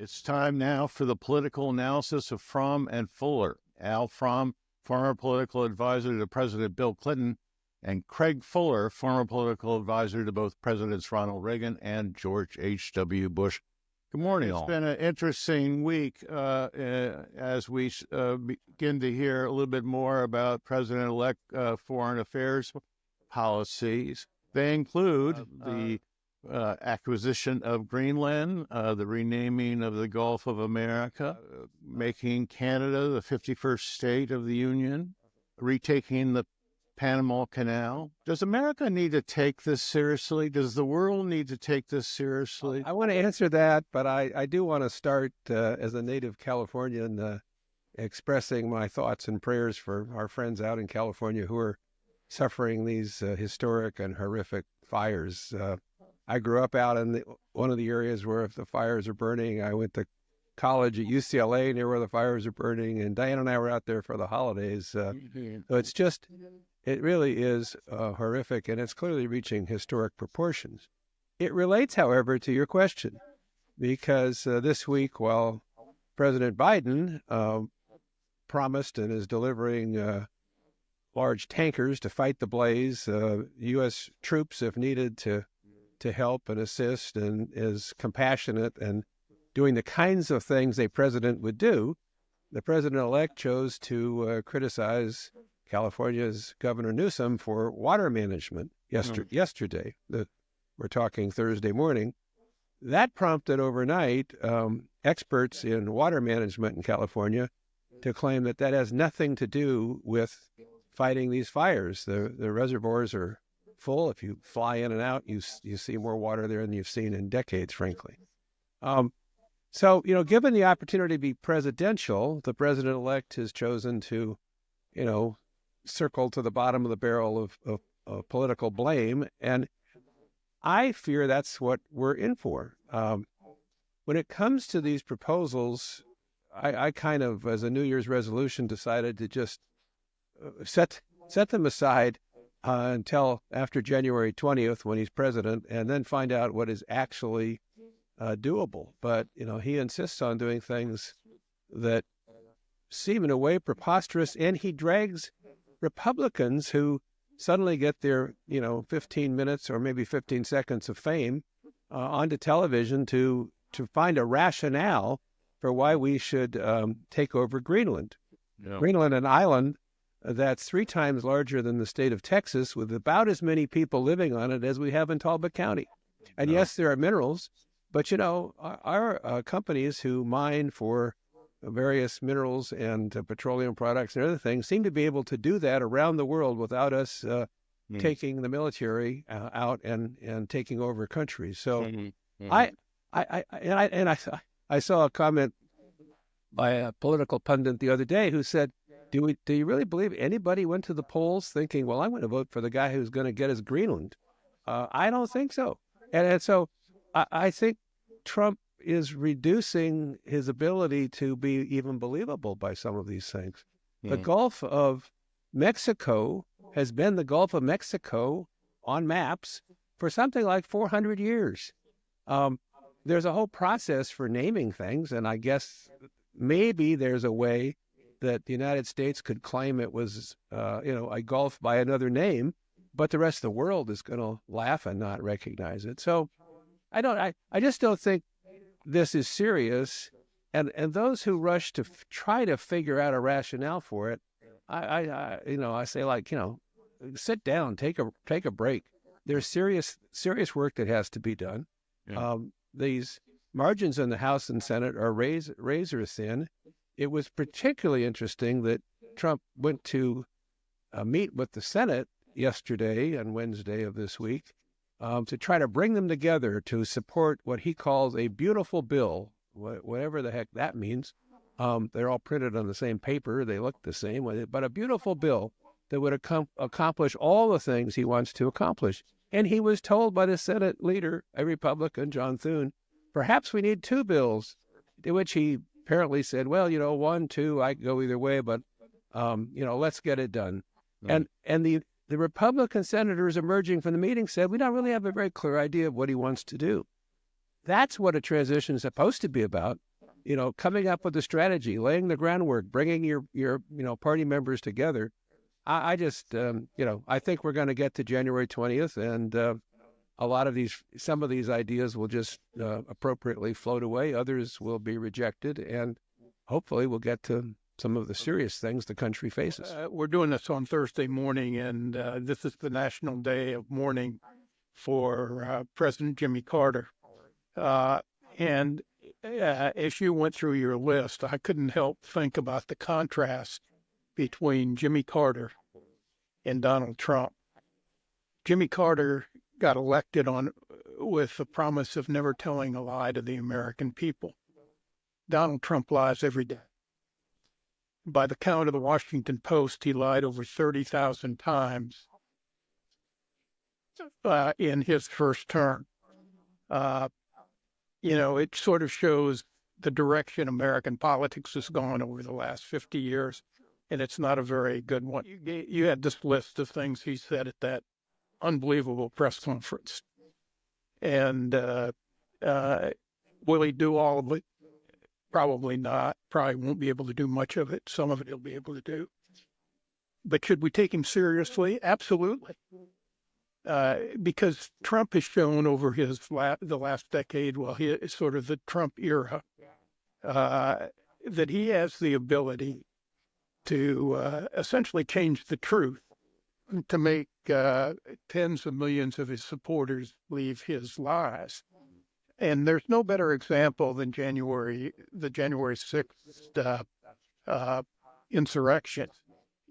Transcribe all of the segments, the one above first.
It's time now for the political analysis of Fromm and Fuller. Al Fromm, former political advisor to President Bill Clinton, and Craig Fuller, former political advisor to both Presidents Ronald Reagan and George H.W. Bush. Good morning, all. It's been an interesting week as we begin to hear a little bit more about President-elect foreign affairs policies. They include the acquisition of Greenland, the renaming of the Gulf of America, making Canada the 51st state of the Union, retaking the Panama Canal. Does America need to take this seriously? Does the world need to take this seriously? I want to answer that, but I do want to start as a native Californian expressing my thoughts and prayers for our friends out in California who are suffering these historic and horrific fires. I grew up out in one of the areas where if the fires are burning. I went to college at UCLA near where the fires are burning, and Diane and I were out there for the holidays. So it really is horrific, and it's clearly reaching historic proportions. It relates, however, to your question, because this week, while President Biden promised and is delivering large tankers to fight the blaze, U.S. troops, if needed, to help and assist, and is compassionate and doing the kinds of things a president would do, the president-elect chose to criticize California's Governor Newsom for water management yesterday. We're talking Thursday morning. That prompted overnight experts in water management in California to claim that has nothing to do with fighting these fires. The reservoirs are full. If you fly in and out, you see more water there than you've seen in decades, frankly. So, given the opportunity to be presidential, the president-elect has chosen to, circle to the bottom of the barrel of political blame. And I fear that's what we're in for. When it comes to these proposals, I kind of, as a New Year's resolution, decided to just set them aside until after January 20th when he's president, and then find out what is actually doable. But, he insists on doing things that seem in a way preposterous, and he drags Republicans who suddenly get their, 15 minutes or maybe 15 seconds of fame onto television to find a rationale for why we should take over Greenland. Yeah. Greenland, an island that's 3 times larger than the state of Texas, with about as many people living on it as we have in Talbot County. And yes, there are minerals, but, our companies who mine for various minerals and petroleum products and other things seem to be able to do that around the world without us taking the military out and taking over countries. So I saw a comment by a political pundit the other day who said, do you really believe anybody went to the polls thinking, well, I'm going to vote for the guy who's going to get us Greenland? I don't think so. And so I think Trump is reducing his ability to be even believable by some of these things. The Gulf of Mexico has been the Gulf of Mexico on maps for something like 400 years. There's a whole process for naming things, and I guess maybe there's a way that the United States could claim it was, a Gulf by another name, but the rest of the world is going to laugh and not recognize it. So I just don't think this is serious. And those who rush to try to figure out a rationale for it, I say, sit down, take a break. There's serious work that has to be done. Yeah. These margins in the House and Senate are razor thin. It was particularly interesting that Trump went to meet with the Senate yesterday and Wednesday of this week to try to bring them together to support what he calls a beautiful bill, whatever the heck that means. They're all printed on the same paper. They look the same, but a beautiful bill that would accomplish all the things he wants to accomplish. And he was told by the Senate leader, a Republican, John Thune, perhaps we need 2 bills, to which he apparently said, well, 1, 2, I can go either way, but, let's get it done. Right. And the Republican senators emerging from the meeting said, we don't really have a very clear idea of what he wants to do. That's what a transition is supposed to be about. coming up with a strategy, laying the groundwork, bringing your party members together. I just, I think we're going to get to January 20th, and some of these ideas will just appropriately float away. Others will be rejected, and hopefully we'll get to some of the serious things the country faces. We're doing this on Thursday morning, and this is the National Day of Mourning for President Jimmy Carter. And as you went through your list, I couldn't help think about the contrast between Jimmy Carter and Donald Trump. Jimmy Carter got elected with the promise of never telling a lie to the American people. Donald Trump lies every day. By the count of the Washington Post, he lied over 30,000 times in his first term. It sort of shows the direction American politics has gone over the last 50 years, and it's not a very good one. You had this list of things he said at that unbelievable press conference. And will he do all of it? Probably not. Probably won't be able to do much of it. Some of it he'll be able to do. But should we take him seriously? Absolutely. Because Trump has shown over the last decade, sort of the Trump era, that he has the ability to essentially change the truth, to make tens of millions of his supporters believe his lies. And there's no better example than the January 6th insurrection.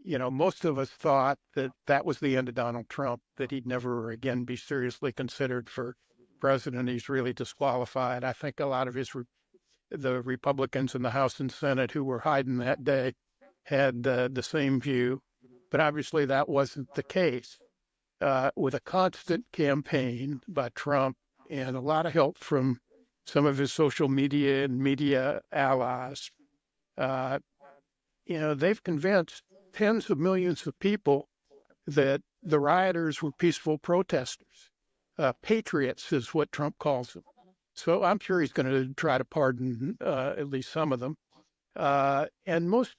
Most of us thought that was the end of Donald Trump, that he'd never again be seriously considered for president. He's really disqualified. I think a lot of the Republicans in the House and Senate who were hiding that day had the same view. But obviously that wasn't the case. With a constant campaign by Trump and a lot of help from some of his social media and media allies, they've convinced tens of millions of people that the rioters were peaceful protesters. Patriots is what Trump calls them. So I'm sure he's going to try to pardon at least some of them. And most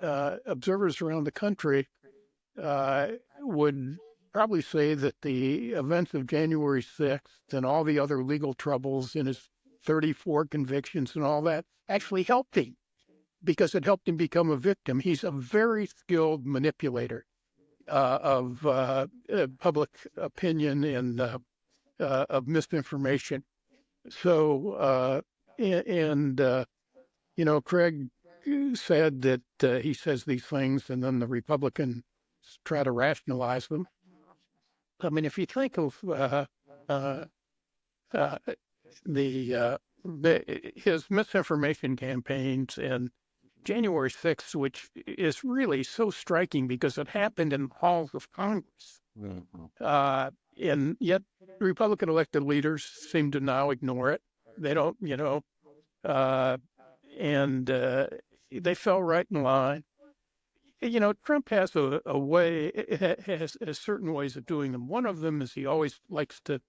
observers around the country would probably say that the events of January 6th and all the other legal troubles in his 34 convictions and all that actually helped him, because it helped him become a victim. He's a very skilled manipulator of public opinion and of misinformation. So, Craig said that he says these things and then the Republicans try to rationalize them. I mean, if you think of his misinformation campaigns and January 6th, which is really so striking because it happened in the halls of Congress. Mm-hmm. And yet Republican elected leaders seem to now ignore it. They don't, and they fell right in line. Trump has a way, has certain ways of doing them. One of them is he always likes to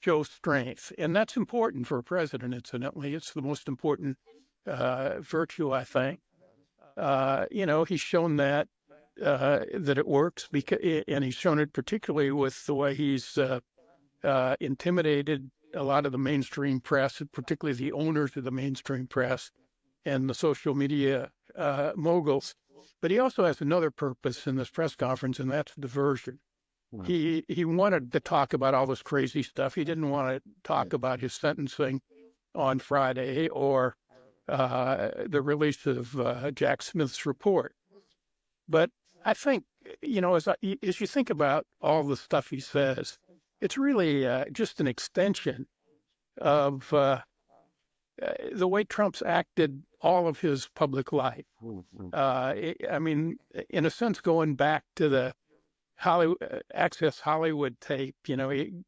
show strength, and that's important for a president, incidentally. It's the most important virtue, I think. He's shown that it works, and he's shown it particularly with the way he's intimidated a lot of the mainstream press, particularly the owners of the mainstream press and the social media moguls. But he also has another purpose in this press conference, and that's diversion. Wow. He wanted to talk about all this crazy stuff. He didn't want to talk about his sentencing on Friday or the release of Jack Smith's report. But I think, as you think about all the stuff he says, it's really just an extension of the way Trump's acted all of his public life. In a sense, going back to the Access Hollywood tape, you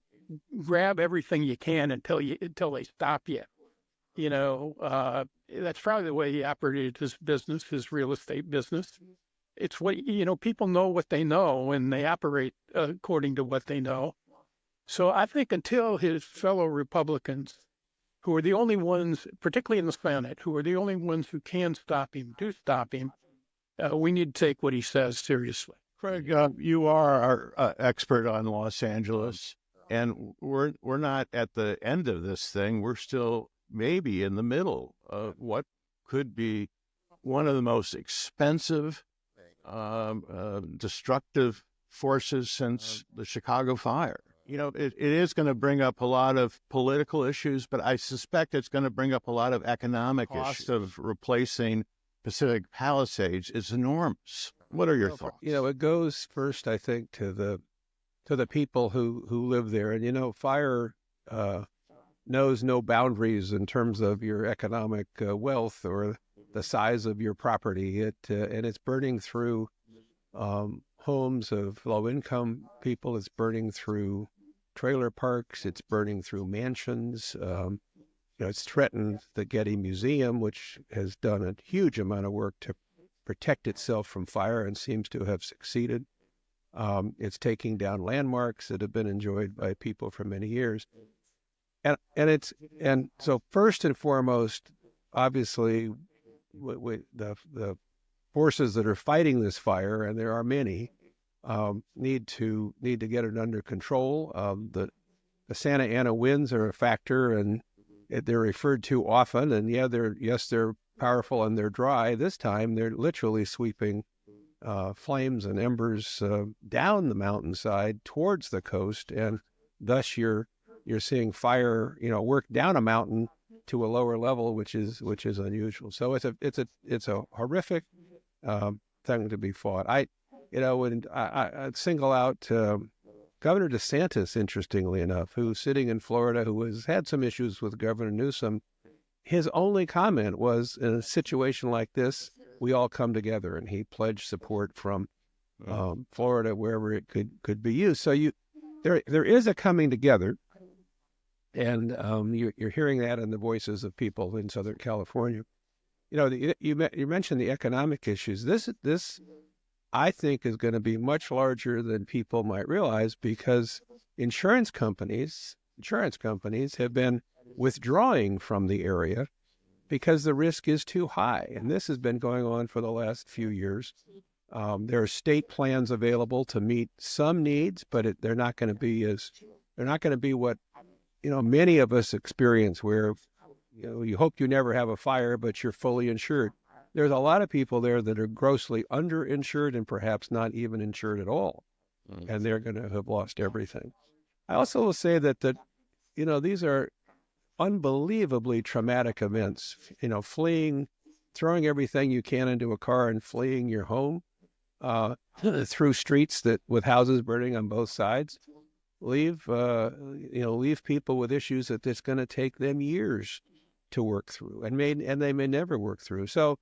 grab everything you can until they stop you. That's probably the way he operated his business, his real estate business. It's what, people know what they know, and they operate according to what they know. So I think until his fellow Republicans who are the only ones, particularly in the Senate, who are the only ones who can stop him, do stop him, we need to take what he says seriously. Craig, you are our expert on Los Angeles, and we're not at the end of this thing. We're still maybe in the middle of what could be one of the most expensive, destructive forces since the Chicago fire. You know, it is going to bring up a lot of political issues, but I suspect it's going to bring up a lot of economic issues. The cost of replacing Pacific Palisades is enormous. What are your thoughts? You know, it goes first, I think, to the people who live there. And, you know, fire knows no boundaries in terms of your economic wealth or the size of your property. And it's burning through homes of low-income people. It's burning through trailer parks. It's burning through mansions. You know, it's threatened the Getty Museum, which has done a huge amount of work to protect itself from fire and seems to have succeeded. It's taking down landmarks that have been enjoyed by people for many years. And so first and foremost, obviously, the forces that are fighting this fire, and there are many, need to get it under control. The Santa Ana winds are a factor, and they're referred to often. And they're powerful and they're dry. This time, they're literally sweeping flames and embers down the mountainside towards the coast, and thus you're seeing fire, you know, work down a mountain to a lower level, which is unusual. So it's a horrific thing to be fought. I'd single out Governor DeSantis, interestingly enough, who's sitting in Florida, who has had some issues with Governor Newsom. His only comment was, in a situation like this, we all come together, and he pledged support from Florida wherever it could be used. So there is a coming together, and you're hearing that in the voices of people in Southern California. You know, you mentioned the economic issues. This I think is going to be much larger than people might realize, because insurance companies have been withdrawing from the area because the risk is too high. And this has been going on for the last few years. There are state plans available to meet some needs, but they're not going to be what, you know, many of us experience, where, you know, you hope you never have a fire, but you're fully insured. There's a lot of people there that are grossly underinsured and perhaps not even insured at all. And they're going to have lost everything. I also will say that you know, these are unbelievably traumatic events. You know, fleeing, throwing everything you can into a car and fleeing your home through streets with houses burning on both sides, leave people with issues that it's going to take them years to work through, and they may never work through. So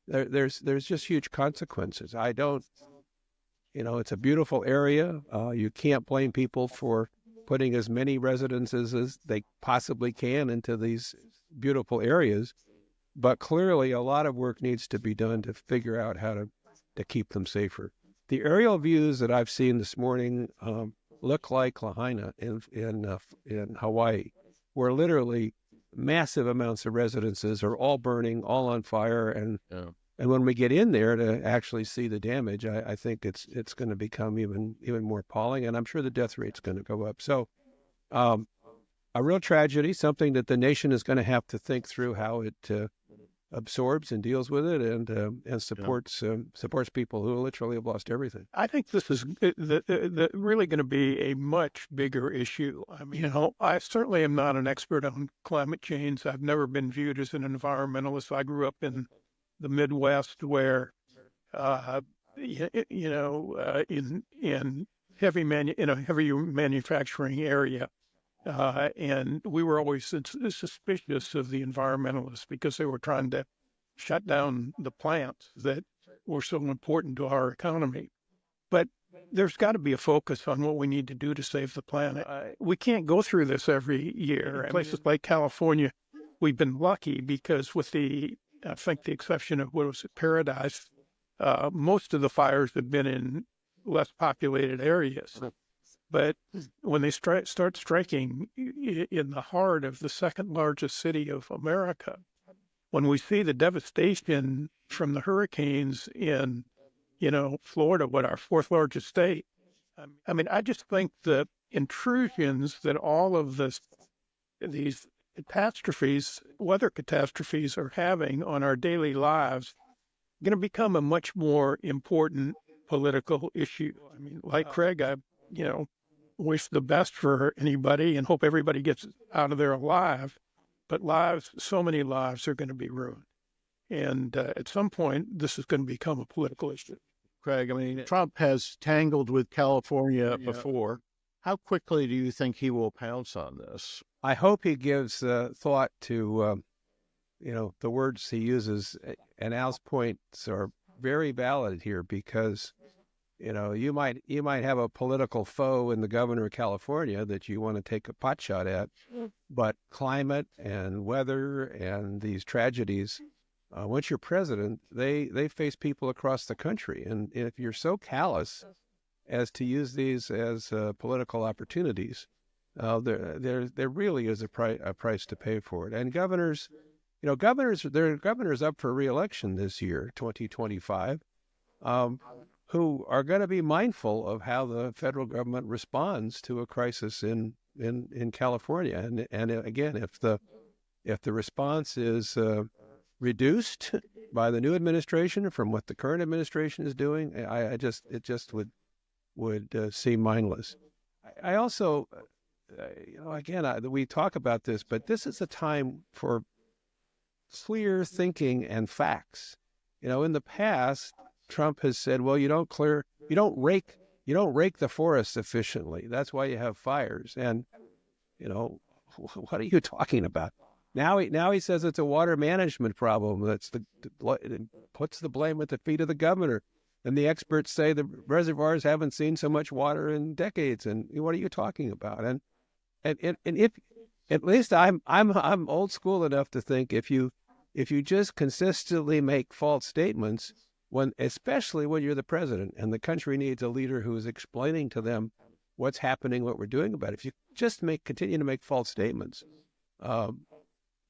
there's just huge consequences. You know, it's a beautiful area. You can't blame people for putting as many residences as they possibly can into these beautiful areas, but clearly a lot of work needs to be done to figure out how to keep them safer. The aerial views that I've seen this morning look like Lahaina in Hawaii, where literally massive amounts of residences are all burning, all on fire, and when we get in there to actually see the damage, I think it's going to become even more appalling, and I'm sure the death rate's going to go up. So, a real tragedy, something that the nation is going to have to think through how it absorbs and deals with it, and supports people who literally have lost everything. I think this is really going to be a much bigger issue. I mean, you know, I certainly am not an expert on climate change. I've never been viewed as an environmentalist. I grew up in the Midwest, where in heavy manufacturing area. And we were always suspicious of the environmentalists because they were trying to shut down the plants that were so important to our economy. But there's got to be a focus on what we need to do to save the planet. We can't go through this every year. In places like California, we've been lucky because with the exception of what was Paradise, most of the fires have been in less populated areas. But when they start striking in the heart of the second largest city of America, when we see the devastation from the hurricanes in, Florida, our fourth largest state, I mean, I just think the intrusions that all of these catastrophes, weather catastrophes, are having on our daily lives, going to become a much more important political issue. I mean, like Craig, I, wish the best for anybody and hope everybody gets out of there alive. But so many lives are going to be ruined. And at some point, this is going to become a political issue. Craig, I mean, Trump has tangled with California before. How quickly do you think he will pounce on this? I hope he gives thought to, the words he uses. And Al's points are very valid here because, you might have a political foe in the governor of California that you want to take a pot shot at, but climate and weather and these tragedies, once you're president, they face people across the country. And if you're so callous as to use these as political opportunities, there really is a price to pay for it. And governors, there are governors up for re-election this year, 2025, who are going to be mindful of how the federal government responds to a crisis in California. And again, if the response is reduced by the new administration from what the current administration is doing, it just would seem mindless. I also, we talk about this, but this is a time for clear thinking and facts. In the past, Trump has said, well, you don't rake the forests efficiently. That's why you have fires. And, what are you talking about? Now he says it's a water management problem. It puts the blame at the feet of the governor. And the experts say the reservoirs haven't seen so much water in decades. And what are you talking about? And if at least I'm old school enough to think if you just consistently make false statements, especially when you're the president and the country needs a leader who is explaining to them what's happening, what we're doing about it. If you just continue to make false statements,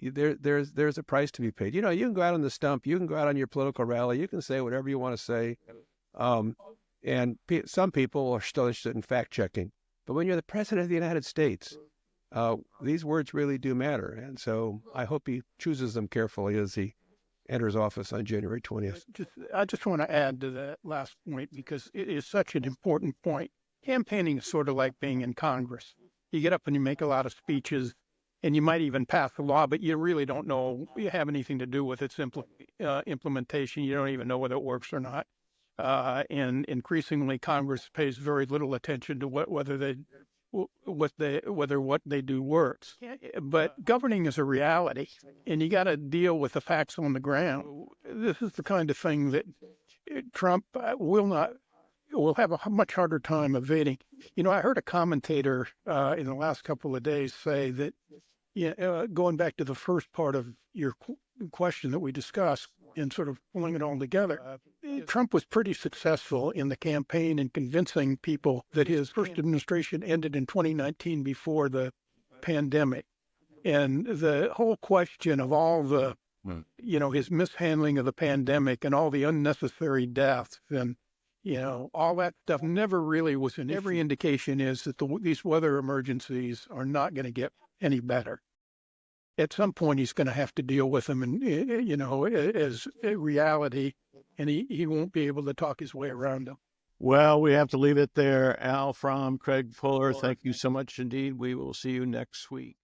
there's a price to be paid. You can go out on the stump, you can go out on your political rally, you can say whatever you want to say, and some people are still interested in fact checking. But when you're the president of the United States, these words really do matter, and so I hope he chooses them carefully as he enters office on January 20th. I just want to add to that last point because it is such an important point. Campaigning is sort of like being in Congress. You get up and you make a lot of speeches, and you might even pass a law, but you really don't know you have anything to do with its implementation. You don't even know whether it works or not. And increasingly, Congress pays very little attention to whether what they do works. But governing is a reality, and you got to deal with the facts on the ground. This is the kind of thing that Trump will have a much harder time evading. I heard a commentator in the last couple of days say that, going back to the first part of your question that we discussed and sort of pulling it all together, Trump was pretty successful in the campaign in convincing people that his first administration ended in 2019 before the pandemic. And the whole question of all the, his mishandling of the pandemic and all the unnecessary deaths and, all that stuff never really was an issue. Every indication is that these weather emergencies are not going to get any better. At some point, he's going to have to deal with them, and as a reality, and he won't be able to talk his way around them. Well, we have to leave it there. Al Fromm, Craig Fuller, thank you so much indeed. We will see you next week.